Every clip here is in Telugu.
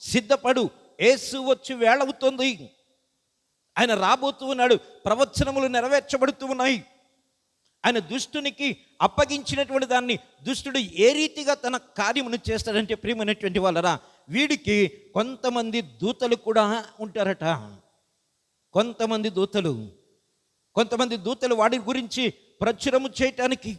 సిద్ధపడు, యేసు వచ్చి వేళవుతుంది, ఆయన రాబోతూ ఉన్నాడు, ప్రవచనములు నెరవేర్చబడుతూ ఉన్నాయి. ఆయన దుష్టునికి అప్పగించినటువంటి దాన్ని దుష్టుడు ఏ రీతిగా తన కార్యమును చేస్తాడంటే, ప్రియమైనటువంటి వాళ్ళరా, వీడికి కొంతమంది దూతలు కూడా ఉంటారట. కొంతమంది దూతలు వాడి గురించి ప్రచురము చేయటానికి,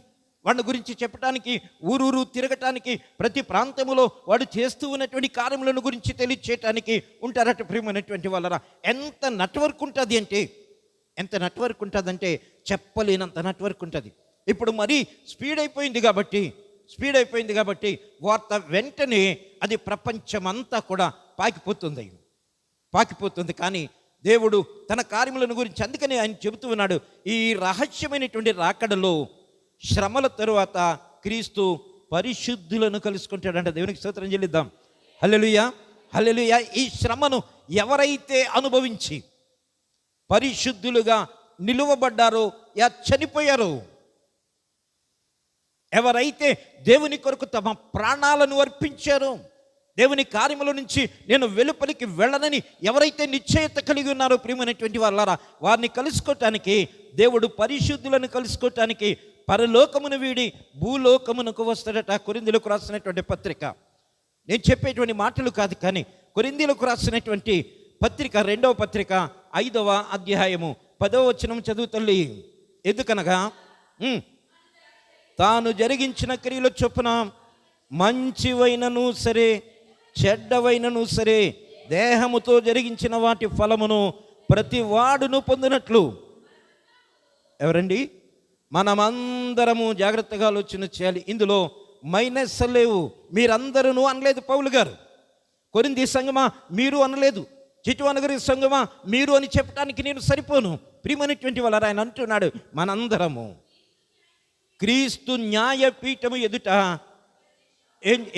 వాడి గురించి చెప్పటానికి, ఊరూరు తిరగటానికి, ప్రతి ప్రాంతములో వాడు చేస్తూ ఉన్నటువంటి కార్యములను గురించి తెలియచేయటానికి ఉంటారట. ప్రియమైనటువంటి వాళ్ళరా, ఎంత నెట్వర్క్ ఉంటుందంటే చెప్పలేనంత నెట్వర్క్ ఉంటుంది. ఇప్పుడు మరీ స్పీడ్ అయిపోయింది కాబట్టి వార్త వెంటనే అది ప్రపంచమంతా కూడా పాకిపోతుంది. కానీ దేవుడు తన కార్యములను గురించి, అందుకని ఆయన చెబుతూ ఉన్నాడు, ఈ రహస్యమైనటువంటి రాకడలో శ్రమల తరువాత క్రీస్తు పరిశుద్ధులను కలుసుకుంటాడంట. దేవునికి స్తోత్రం చెల్లిద్దాం. హల్లెలూయా, హల్లెలూయా. ఈ శ్రమను ఎవరైతే అనుభవించి పరిశుద్ధులుగా నిలువబడ్డారో, చనిపోయారో, ఎవరైతే దేవుని కొరకు తమ ప్రాణాలను అర్పించారో, దేవుని కార్యముల నుంచి నేను వెలుపలికి వెళ్ళనని ఎవరైతే నిశ్చయత కలిగి ఉన్నారో, ప్రియమైనటువంటి వాళ్ళారా, వారిని కలుసుకోవటానికి, దేవుడు పరిశుద్ధులను కలుసుకోవటానికి పరలోకమును వీడి భూలోకమునకు వస్తాడట. కొరింథీయులకు రాసినటువంటి పత్రిక, నేను చెప్పేటువంటి మాటలు కాదు, కానీ కొరింథీయులకు రాసినటువంటి పత్రిక, 2వ పత్రిక 5వ అధ్యాయము 10వ వచనం చదువుతల్లి. ఎందుకనగా తాను జరిగించిన క్రియల చొప్పున మంచివైనను సరే చెడ్డవైనను సరే దేహముతో జరిగించిన వాటి ఫలమును ప్రతి వాడును పొందినట్లు. ఎవరండి? మనమందరము జాగ్రత్తగా ఆలోచన చేయాలి. ఇందులో మైనస్ లేవు. మీరందరూ అనలేదు పౌలు గారు. కొరింథీ సంఘమా మీరు అనలేదు. చిటువనగరి సంఘమా మీరు అని చెప్పడానికి నేను సరిపోను. ప్రియమైనటువంటి వాళ్ళ ఆయన అంటున్నాడు, మనందరము క్రీస్తు న్యాయపీఠము ఎదుట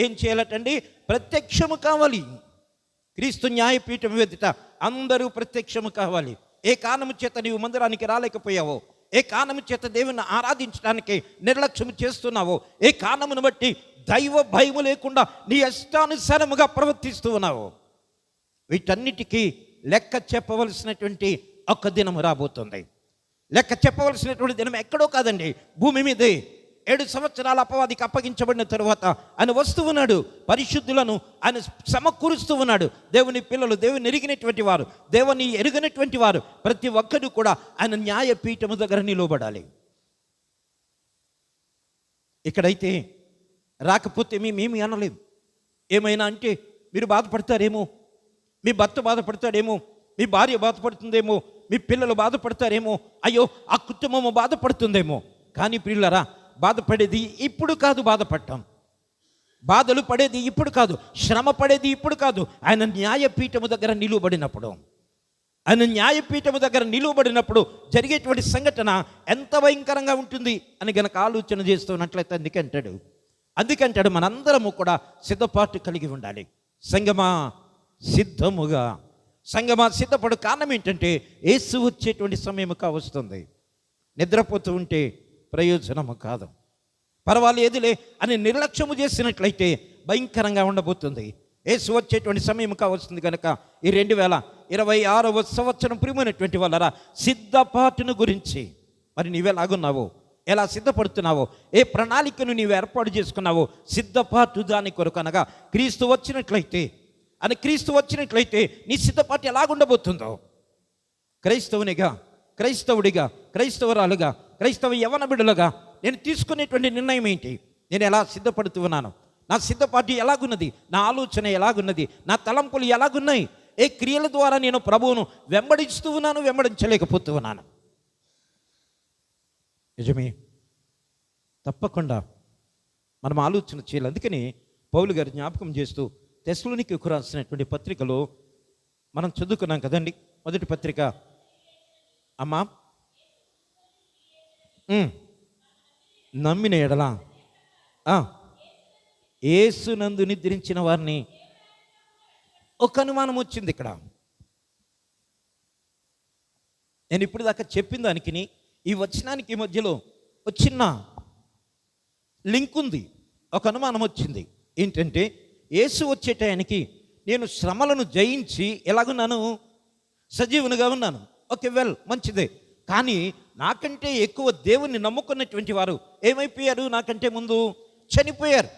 ఏం చేయాలటండి? ప్రత్యక్షము కావాలి. క్రీస్తు న్యాయపీఠం ఎదుట అందరూ ప్రత్యక్షము కావాలి. ఏ కారణము చేత నీవు మందిరానికి రాలేకపోయావో, ఏ కారణము చేత దేవుని ఆరాధించడానికి నిర్లక్ష్యం చేస్తున్నావో, ఏ కారణమును బట్టి దైవ భయము లేకుండా నీ ఇష్టానుసారముగా ప్రవర్తిస్తూ ఉన్నావో, వీటన్నిటికీ లెక్క చెప్పవలసినటువంటి ఒక దినం రాబోతుంది. లెక్క చెప్పవలసినటువంటి దినం ఎక్కడో కాదండి, భూమి మీదే. 7 సంవత్సరాల అపవాదికి అప్పగించబడిన తరువాత ఆయన వస్తూ ఉన్నాడు, పరిశుద్ధులను ఆయన సమకూరుస్తూ ఉన్నాడు. దేవుని పిల్లలు, దేవుని ఎరిగినటువంటి వారు, దేవుని ఎరుగనటువంటి వారు ప్రతి ఒక్కరు కూడా ఆయన న్యాయపీఠము దగ్గర నిలబడాలి. ఇక్కడైతే రాకపోతే మేమేమి అనలేదు. ఏమైనా అంటే మీరు బాధపడతారేమో, మీ భర్త బాధపడతాడేమో, మీ భార్య బాధపడుతుందేమో, మీ పిల్లలు బాధపడతారేమో, అయ్యో ఆ కుటుంబము బాధపడుతుందేమో. కానీ ప్రియులారా, బాధపడేది ఇప్పుడు కాదు, బాధలు పడేది ఇప్పుడు కాదు, శ్రమ పడేది ఇప్పుడు కాదు. ఆయన న్యాయపీఠము దగ్గర నిలువబడినప్పుడు జరిగేటువంటి సంఘటన ఎంత భయంకరంగా ఉంటుంది అని గనక ఆలోచన చేస్తున్నట్లయితే అందుకంటాడు మనందరము కూడా సిద్ధపాటు కలిగి ఉండాలి. సంగమా సిద్ధపడు. కారణం ఏంటంటే యేసు వచ్చేటువంటి సమయం కావస్తుంది. నిద్రపోతూ ఉంటే ప్రయోజనము కాదు. పర్వాలేదులే అని నిర్లక్ష్యము చేసినట్లయితే భయంకరంగా ఉండబోతుంది. యేసు వచ్చేటువంటి సమయం కావస్తుంది కనుక ఈ 2026వ సంవత్సరం ప్రియమైనటువంటి వాళ్ళరా, సిద్ధపాటును గురించి మరి నీవెలాగున్నావో, ఎలా సిద్ధపడుతున్నావో, ఏ ప్రణాళికను నీవు ఏర్పాటు చేసుకున్నావో, సిద్ధపాటు దాని కొరకు అనగా క్రీస్తు వచ్చినట్లయితే నీ సిద్ధపాటు ఎలాగుండబోతుందో, క్రైస్తవుడిగా, క్రైస్తవురాలుగా, క్రైస్తవ యవన బిడ్డలుగా నేను తీసుకునేటువంటి నిర్ణయం ఏంటి? నేను ఎలా సిద్ధపడుతూ ఉన్నాను? నా సిద్ధపాటు ఎలాగున్నది? నా ఆలోచన ఎలాగున్నది? నా తలంపులు ఎలాగున్నాయి? ఏ క్రియల ద్వారా నేను ప్రభువును వెంబడిస్తూ ఉన్నాను, వెంబడించలేకపోతూ ఉన్నాను? నిజమే, తప్పకుండా మనం ఆలోచన చేయాలి. అందుకని పౌలు గారు జ్ఞాపకం చేస్తూ తెస్సలోనికీయులకు రాసినటువంటి పత్రికలో మనం చదువుకున్నాం కదండి. మొదటి పత్రిక అమ్మా, నమ్మిన ఎడల యేసునందు నిద్రించిన వారిని. ఒక అనుమానం వచ్చింది ఇక్కడ. నేను ఇప్పుడు దాకా చెప్పిన దానికి ఈ వచనానికి మధ్యలో ఒక చిన్న లింక్ ఉంది. ఒక అనుమానం వచ్చింది. ఏంటంటే యేసు వచ్చే టయానికి నేను శ్రమలను జయించి ఎలాగున్నాను, సజీవునిగా ఉన్నాను. ఓకే, వెల్, మంచిదే. కానీ నాకంటే ఎక్కువ దేవుణ్ణి నమ్ముకున్నటువంటి వారు ఏమైపోయారు? నాకంటే ముందు చనిపోయారు.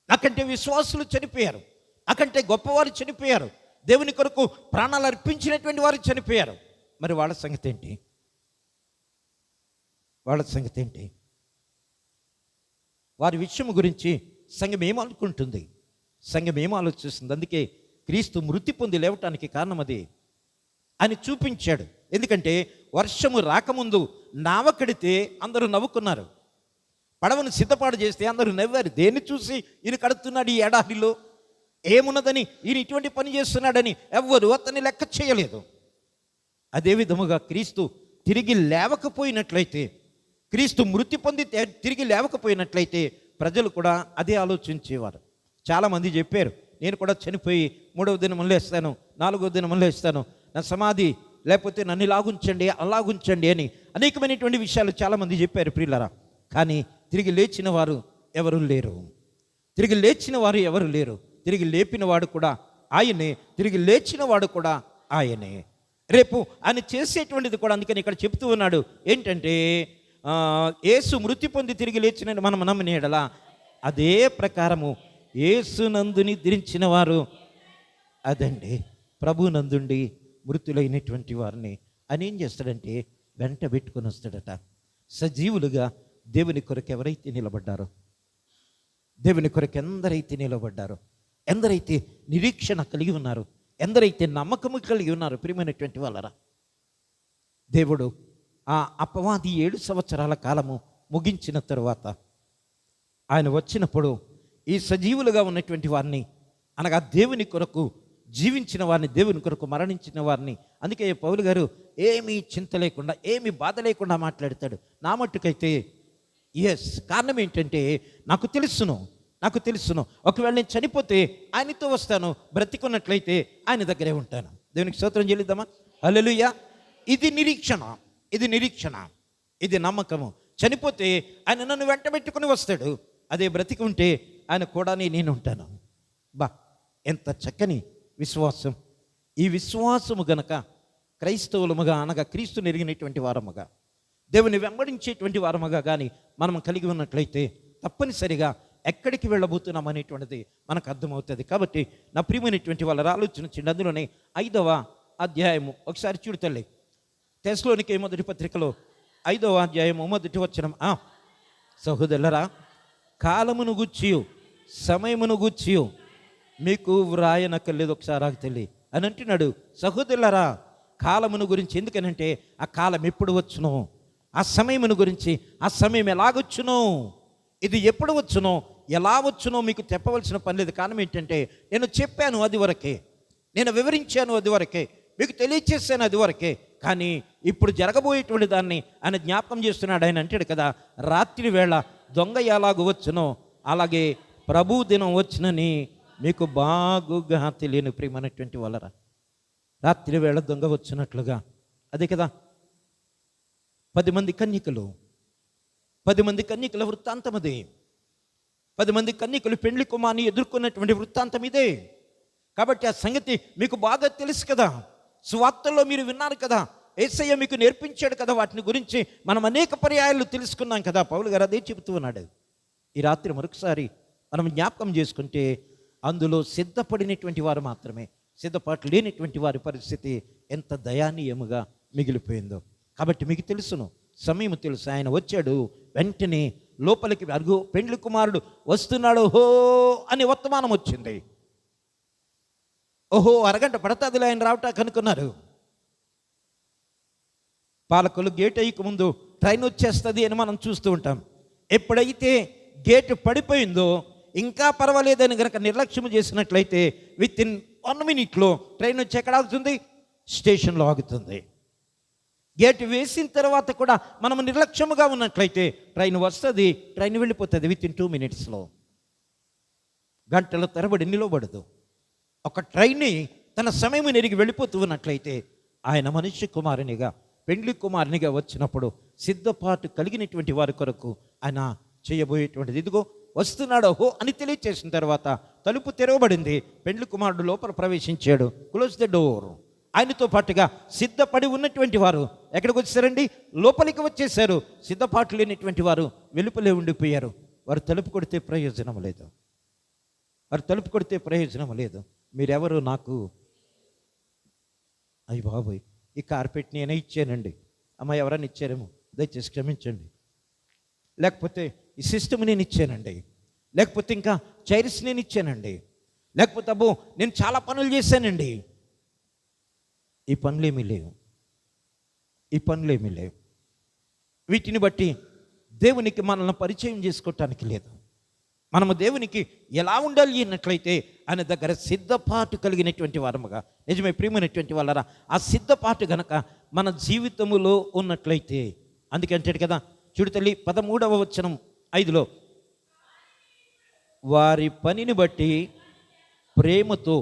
నాకంటే విశ్వాసులు చనిపోయారు. నాకంటే గొప్పవారు చనిపోయారు. దేవుని కొరకు ప్రాణాలు అర్పించినటువంటి వారు చనిపోయారు. మరి వాళ్ళ సంగతి ఏంటి? వాళ్ళ సంగతి ఏంటి? వారి విషయం గురించి సంఘం ఏమనుకుంటుంది? సంఘం ఏం ఆలోచిస్తుంది? అందుకే క్రీస్తు మృతి పొంది లేవటానికి కారణం అది అని చూపించాడు. ఎందుకంటే వర్షము రాకముందు నావ కడితే అందరూ నవ్వుకున్నారు. పడవను సిద్ధపాటు చేస్తే అందరూ నవ్వారు. దేన్ని చూసి ఈయన కడుతున్నాడు ఈ ఎడారిలో, ఏమున్నదని, ఈయన ఇటువంటి పని చేస్తున్నాడని ఎవ్వరు అతన్ని లెక్క చేయలేదు. అదే విధముగా క్రీస్తు తిరిగి లేవకపోయినట్లయితే, క్రీస్తు మృతి పొంది తిరిగి లేవకపోయినట్లయితే ప్రజలు కూడా అదే ఆలోచించేవారు. చాలామంది చెప్పారు, నేను కూడా చనిపోయి 3వ దినం లేస్తాను, 4వ దినం లేస్తాను, నా సమాధి లేకపోతే నన్ను ఇలాగుంచండి అలాగుంచండి అని అనేకమైనటువంటి విషయాలు చాలామంది చెప్పారు ప్రియులారా. కానీ తిరిగి లేచిన వారు ఎవరు లేరు. తిరిగి లేచిన వారు ఎవరు లేరు. తిరిగి లేపిన వాడు కూడా ఆయనే, తిరిగి లేచిన వాడు కూడా ఆయనే. రేపు ఆయన చేసేటువంటిది కూడా అందుకని ఇక్కడ చెప్తూ ఉన్నాడు ఏంటంటే, యేసు మృతి పొంది తిరిగి లేచిన మనం నమ్మిన యెడల అదే ప్రకారము యేసునందు నిద్రించిన వారు అదండి ప్రభు నందుండి మృతులైనటువంటి వారిని అని ఏం చేస్తాడంటే వెంట పెట్టుకొని వస్తాడట. సజీవులుగా దేవుని కొరకు ఎవరైతే నిలబడ్డారో, దేవుని కొరకు ఎందరైతే నిలబడ్డారో, ఎందరైతే నిరీక్షణ కలిగి ఉన్నారు, ఎందరైతే నమ్మకము కలిగి ఉన్నారు, ప్రియమైనటువంటి వాళ్ళరా, దేవుడు ఆ అపవాది 7 సంవత్సరాల కాలము ముగించిన తరువాత ఆయన వచ్చినప్పుడు ఈ సజీవులుగా ఉన్నటువంటి వారిని, అనగా దేవుని కొరకు జీవించిన వారిని, దేవుని కొరకు మరణించిన వారిని, అందుకే పౌలు గారు ఏమీ చింత లేకుండా, ఏమీ బాధ లేకుండా మాట్లాడతాడు. నా మట్టుకైతే ఎస్, కారణం ఏంటంటే నాకు తెలుసును ఒకవేళ నేను చనిపోతే ఆయనతో వస్తాను, బ్రతికున్నట్లయితే ఆయన దగ్గరే ఉంటాను. దేవునికి స్తోత్రం చెల్లిద్దామా? హల్లెలూయా. ఇది నిరీక్షణ, ఇది నమ్మకము. చనిపోతే ఆయన నన్ను వెంట పెట్టుకుని వస్తాడు, అదే బ్రతికి ఉంటే ఆయన కూడా నేను ఉంటాను. బా, ఎంత చక్కని విశ్వాసం! ఈ విశ్వాసము గనక క్రైస్తవులముగా, అనగా క్రీస్తుని ఎరిగినటువంటి వారముగా, దేవుని వెంబడించేటువంటి వారముగా కానీ మనం కలిగి ఉన్నట్లయితే తప్పనిసరిగా ఎక్కడికి వెళ్ళబోతున్నాం అనేటువంటిది మనకు అర్థమవుతుంది. కాబట్టి నా ప్రియమైనటువంటి వాళ్ళ ఆలోచన చిన్న, అందులోనే 5వ అధ్యాయము ఒకసారి చూడు తల్లి. తెస్సలోనికే మొదటి పత్రికలో 5వ అధ్యాయము 1వ వచనం. సహోదరులారా, కాలమును గూర్చియు సమయమును గూర్చియు మీకు వ్రాయనక్కర్లేదు, ఒకసారి ఆగుతల్లి అని అంటున్నాడు. సహోదరులారా, కాలమును గురించి, ఎందుకనంటే ఆ కాలం ఎప్పుడు వచ్చునో, ఆ సమయమును గురించి, ఆ సమయం ఎలాగొచ్చునో, ఇది ఎప్పుడు వచ్చునో ఎలా వచ్చునో మీకు చెప్పవలసిన పని లేదు. కారణం ఏంటంటే నేను చెప్పాను అది వరకే, నేను వివరించాను అది వరకే, మీకు తెలియచేశాను అది వరకే. కానీ ఇప్పుడు జరగబోయేటువంటి దాన్ని ఆయన జ్ఞాపకం చేస్తున్నాడు. ఆయన అంటాడు కదా, రాత్రి వేళ దొంగ ఎలాగ వచ్చునో అలాగే ప్రభు దినం వచ్చునని మీకు బాగుగా తెలియని ప్రియమైనటువంటి వాళ్ళరా, రాత్రి వేళ దొంగ వచ్చినట్లుగా. అదే కదా 10 మంది కన్యకల వృత్తాంతం అదే. 10 మంది కన్యకలు పెండ్లి కుమార్ని ఎదుర్కొన్నటువంటి వృత్తాంతం ఇదే. కాబట్టి ఆ సంగతి మీకు బాగా తెలుసు కదా, సువార్తల్లో మీరు విన్నారు కదా, యేసయ్య మీకు నేర్పించాడు కదా, వాటిని గురించి మనం అనేక పర్యాయాలు తెలుసుకున్నాం కదా. పౌలు గారు అదే చెబుతూ ఉన్నాడు. ఈ రాత్రి మరొకసారి మనం జ్ఞాపకం చేసుకుంటే అందులో సిద్ధపడినటువంటి వారు మాత్రమే, సిద్ధపాటు లేనటువంటి వారి పరిస్థితి ఎంత దయానీయముగా మిగిలిపోయిందో. కాబట్టి మీకు తెలుసును, సమయం తెలుసు. ఆయన వచ్చాడు, వెంటనే లోపలికి అరుగు పెండ్లి కుమారుడు వస్తున్నాడు హో అని వర్తమానం వచ్చింది. ఓహో, అరగంట పడతాదిలే ఆయన రావటానికి అనుకున్నారు. పాలకులు గేట్ అయ్యక ముందు ట్రైన్ వచ్చేస్తుంది అని మనం చూస్తూ ఉంటాం. ఎప్పుడైతే గేటు పడిపోయిందో ఇంకా పర్వాలేదని కనుక నిర్లక్ష్యం చేసినట్లయితే విత్ ఇన్ 1 minute ట్రైన్ వచ్చి ఎక్కడ ఆగుతుంది? స్టేషన్లో ఆగుతుంది. గేటు వేసిన తర్వాత కూడా మనం నిర్లక్ష్యముగా ఉన్నట్లయితే ట్రైన్ వస్తుంది, ట్రైన్ వెళ్ళిపోతుంది విత్ ఇన్ 2 minutes. గంటల తరబడి నిలబడదు. ఒక ట్రైన్ని తన సమయం నెరిగి వెళ్ళిపోతూ ఉన్నట్లయితే ఆయన మనిషి కుమారునిగా, పెండ్లి కుమారునిగా వచ్చినప్పుడు సిద్ధపాటు కలిగినటువంటి వారి కొరకు ఆయన చేయబోయేటువంటిది. ఇదిగో వస్తున్నాడు హో అని తెలియచేసిన తర్వాత తలుపు తెరవబడింది. పెండ్లి కుమారుడు లోపల ప్రవేశించాడు. Close the door. ఆయనతో పాటుగా సిద్ధపడి ఉన్నటువంటి వారు ఎక్కడికి వచ్చారండి? లోపలికి వచ్చేసారు. సిద్ధపాటు లేనటువంటి వారు వెలుపలే ఉండిపోయారు. వారు తలుపు కొడితే ప్రయోజనం లేదు. వారు తలుపు కొడితే ప్రయోజనం లేదు. మీరెవరు నాకు? అయ్యి బాబోయ్, ఈ కార్పెట్ నేనే ఇచ్చానండి. అమ్మ ఎవరైనా ఇచ్చారేమో, దయచేసి క్షమించండి. లేకపోతే ఈ సిస్టమ్ నేను ఇచ్చానండి. లేకపోతే ఇంకా చైర్స్ నేను ఇచ్చానండి. లేకపోతే అబ్బో నేను చాలా పనులు చేశానండి. ఈ పనులేమీ లేవు. ఈ పనులేమీ లేవు. వీటిని బట్టి దేవునికి మనల్ని పరిచయం చేసుకోవటానికి లేదు. మనము దేవునికి ఎలా ఉండాలి అన్నట్లయితే ఆయన దగ్గర సిద్ధపాటు కలిగినటువంటి వారముగా, నిజమే ప్రియమైనటువంటి వాళ్ళరా, ఆ సిద్ధపాటు గనక మన జీవితములో ఉన్నట్లయితే, అందుకే అంటాడు కదా, చూడు తల్లి 13వ వచనం 5లో, వారి పనిని బట్టి ప్రేమతో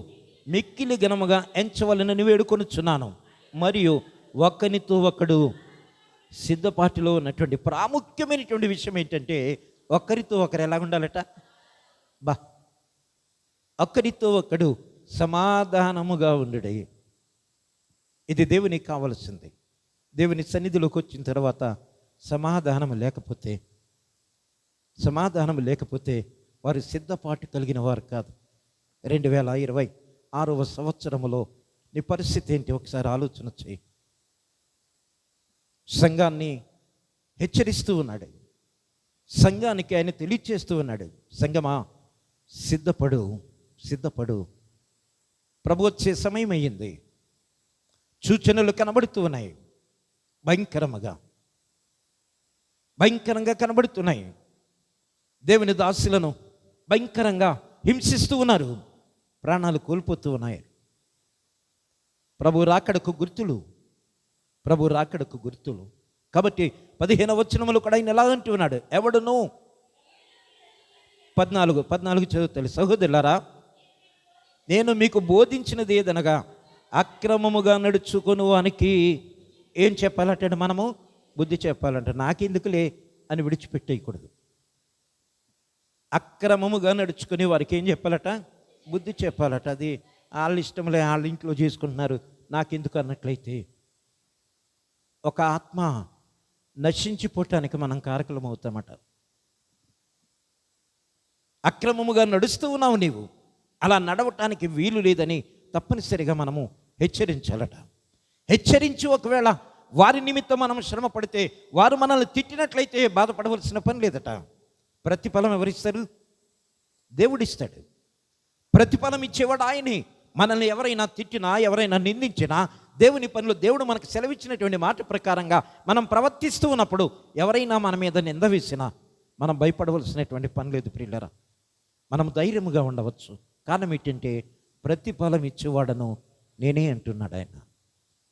మిక్కిలి ఘనముగా ఎంచవలనని వేడుకొనుచున్నాను. మరియు ఒకనితో ఒకడు సిద్ధపాటులో ఉన్నటువంటి ప్రాముఖ్యమైనటువంటి విషయం ఏంటంటే, ఒకరితో ఒకరు ఎలా ఉండాలట? ఒకరితో ఒకడు సమాధానముగా ఉండుడే. ఇది దేవునికి కావలసింది. దేవుని సన్నిధిలోకి వచ్చిన తర్వాత సమాధానం లేకపోతే వారు సిద్ధపాటు కలిగిన వారు కాదు. 2026వ సంవత్సరములో నీ పరిస్థితి ఏంటి ఒకసారి ఆలోచన చేయి. సంఘాన్ని హెచ్చరిస్తూ ఉన్నాడు. సంఘానికి ఆయన తెలియచేస్తూ ఉన్నాడు, సంఘమా సిద్ధపడు, ప్రభు వచ్చే సమయం అయ్యింది. సూచనలు కనబడుతూ ఉన్నాయి. భయంకరంగా కనబడుతున్నాయి. దేవుని దాసులను భయంకరంగా హింసిస్తూ ఉన్నారు. ప్రాణాలు కోల్పోతూ ఉన్నాయి. ప్రభు రాకడకు గుర్తులు. కాబట్టి 15వ వచనములో కూడా ఆయన ఎలా అంటూ ఉన్నాడు, ఎవడును 14 చదువుతాడు. సహోదరులారా, నేను మీకు బోధించినది ఏదనగా అక్రమముగా నడుచుకుని వానికి ఏం చెప్పాలంటే మనము బుద్ధి చెప్పాలంట. నాకెందుకులే అని విడిచిపెట్టేయకూడదు. అక్రమముగా నడుచుకుని వారికి ఏం చెప్పాలట? బుద్ధి చెప్పాలట. అది వాళ్ళ ఇష్టంలే, వాళ్ళ ఇంట్లో చేసుకుంటున్నారు, నాకెందుకు అన్నట్లయితే ఒక ఆత్మ నశించిపోవటానికి మనం కారకులం అవుతామట. అక్రమముగా నడుస్తూ ఉన్నావు నీవు, అలా నడవటానికి వీలు లేదని తప్పనిసరిగా మనము హెచ్చరించాలట. హెచ్చరించి ఒకవేళ వారి నిమిత్తం మనం శ్రమ పడితే, వారు మనల్ని తిట్టినట్లయితే బాధపడవలసిన పని లేదట. ప్రతిఫలం ఎవరిస్తారు? దేవుడిస్తాడు. ప్రతిఫలం ఇచ్చేవాడు ఆయనే. మనల్ని ఎవరైనా తిట్టినా, ఎవరైనా నిందించినా, దేవుని పనిలో దేవుడు మనకు సెలవిచ్చినటువంటి మాట ప్రకారంగా మనం ప్రవర్తిస్తూ ఉన్నప్పుడు ఎవరైనా మన మీద నింద వేసినా మనం భయపడవలసినటువంటి పని లేదు ప్రియులారా. మనం ధైర్యముగా ఉండవచ్చు. కారణం ఏంటంటే ప్రతిఫలం ఇచ్చేవాడను నేనే అంటున్నాడు ఆయన.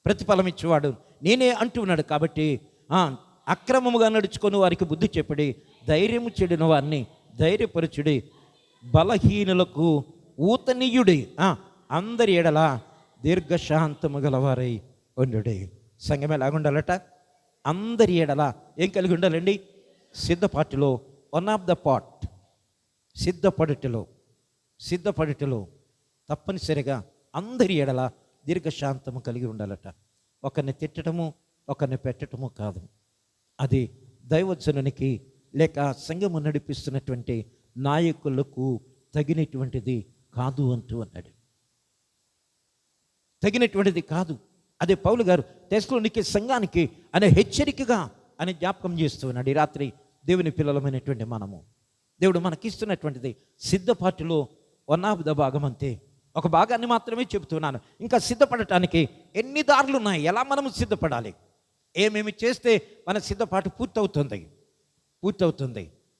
ప్రతిఫలం ఇచ్చేవాడు నేనే అంటున్నాడు. కాబట్టి అక్రమముగా నడుచుకొని వారికి బుద్ధి చెప్పడి, ధైర్యము చెడిన వారిని ధైర్యపరచుడి, బలహీనులకు ఊతనీయుడి, అందరి ఎడల దీర్ఘశాంతము గలవారై ఉండుడి. సంఘం ఎలాగుండాలట? అందరి ఎడల ఏం కలిగి ఉండాలండి? సిద్ధపాటులో, వన్ ఆఫ్ ద పార్ట్, సిద్ధపడుటలో తప్పనిసరిగా అందరి ఎడల దీర్ఘశాంతము కలిగి ఉండాలట. ఒకరిని తిట్టడము, ఒకరిని పెట్టడము కాదు. అది దైవజనునికి లేక సంఘము నడిపిస్తున్నటువంటి నాయకులకు తగినటువంటిది కాదు అంటూ అన్నాడు. తగినటువంటిది కాదు. అదే పౌలు గారు తెస్సలోనికే సంఘానికి అనే హెచ్చరికగా అని జ్ఞాపకం చేస్తూ ఉన్నాడు. ఈ రాత్రి దేవుని పిల్లలమైనటువంటి మనము, దేవుడు మనకిస్తున్నటువంటిది సిద్ధపాటులో వన్ ఆఫ్ ద భాగం అంతే. ఒక భాగాన్ని మాత్రమే చెబుతున్నాను. ఇంకా సిద్ధపడటానికి ఎన్ని దారులు ఉన్నాయి, ఎలా మనము సిద్ధపడాలి, ఏమేమి చేస్తే మన సిద్ధపాటు పూర్తవుతుంది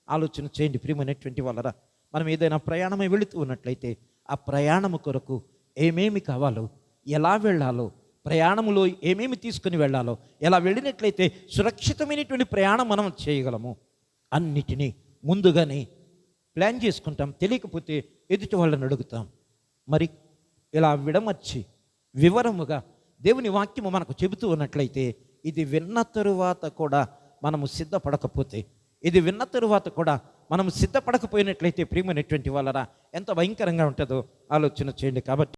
ఆలోచన చేయండి ప్రియమైనటువంటి వాళ్ళరా. మనం ఏదైనా ప్రయాణమై వెళుతూ ఉన్నట్లయితే ఆ ప్రయాణము కొరకు ఏమేమి కావాలో, ఎలా వెళ్ళాలో, ప్రయాణములో ఏమేమి తీసుకుని వెళ్ళాలో, ఎలా వెళ్ళినట్లయితే సురక్షితమైనటువంటి ప్రయాణం మనం చేయగలము, అన్నిటినీ ముందుగానే ప్లాన్ చేసుకుంటాం. తెలియకపోతే ఎదుటి వాళ్ళని అడుగుతాం. మరి ఇలా విడమర్చి వివరముగా దేవుని వాక్యము మనకు చెబుతూ ఉన్నట్లయితే, ఇది విన్న తరువాత కూడా మనము సిద్ధపడకపోతే, ఇది విన్న తరువాత కూడా మనం సిద్ధపడకపోయినట్లయితే ప్రియమైనటువంటి వాళ్ళరా ఎంత భయంకరంగా ఉంటుందో ఆలోచన చేయండి. కాబట్టి